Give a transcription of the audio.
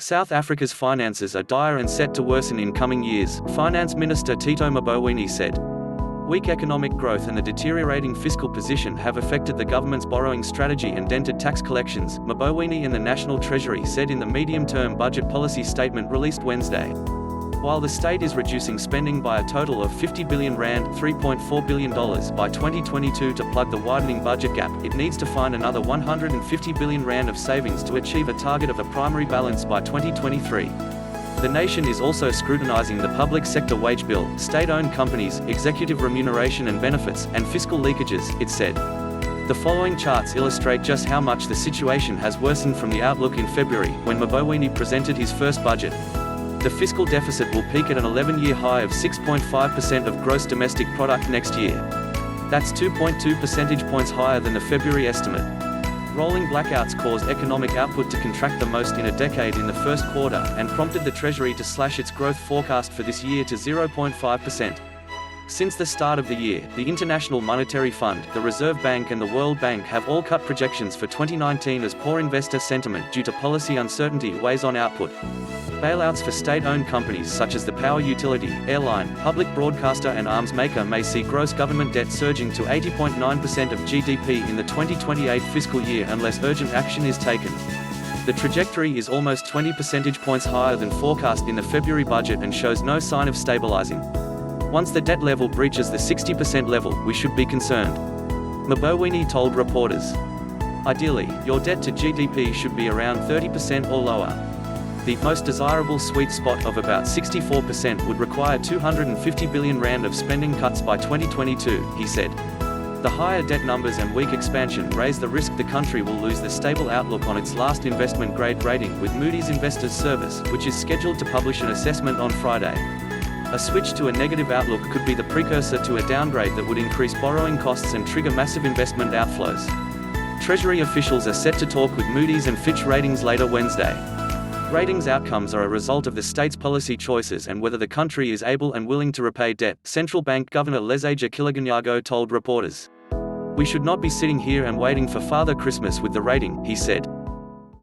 South Africa's finances are dire and set to worsen in coming years, Finance Minister Tito Mboweni said. Weak economic growth and the deteriorating fiscal position have affected the government's borrowing strategy and dented tax collections, Mboweni and the National Treasury said in the medium-term budget policy statement released Wednesday. While the state is reducing spending by a total of 50 billion rand $3.4 billion by 2022 to plug the widening budget gap, it needs to find another 150 billion rand of savings to achieve a target of a primary balance by 2023. The nation is also scrutinizing the public sector wage bill, state-owned companies, executive remuneration and benefits, and fiscal leakages, it said. The following charts illustrate just how much the situation has worsened from the outlook in February, when Mboweni presented his first budget. The fiscal deficit will peak at an 11-year high of 6.5% of gross domestic product next year. That's 2.2 percentage points higher than the February estimate. Rolling blackouts caused economic output to contract the most in a decade in the first quarter, and prompted the Treasury to slash its growth forecast for this year to 0.5%. Since the start of the year, the International Monetary Fund, the Reserve Bank and the World Bank have all cut projections for 2019 as poor investor sentiment due to policy uncertainty weighs on output. Bailouts for state-owned companies such as the power utility, airline, public broadcaster and arms maker may see gross government debt surging to 80.9% of GDP in the 2028 fiscal year unless urgent action is taken. The trajectory is almost 20 percentage points higher than forecast in the February budget and shows no sign of stabilizing. Once the debt level breaches the 60% level, we should be concerned, Mboweni told reporters. Ideally, your debt to GDP should be around 30% or lower. The most desirable sweet spot of about 64% would require 250 billion rand of spending cuts by 2022, he said. The higher debt numbers and weak expansion raise the risk the country will lose the stable outlook on its last investment grade rating with Moody's Investors Service, which is scheduled to publish an assessment on Friday. A switch to a negative outlook could be the precursor to a downgrade that would increase borrowing costs and trigger massive investment outflows. Treasury officials are set to talk with Moody's and Fitch Ratings later Wednesday. Ratings outcomes are a result of the state's policy choices and whether the country is able and willing to repay debt, Central Bank Governor Leseja Kilaganyago told reporters. We should not be sitting here and waiting for Father Christmas with the rating, he said.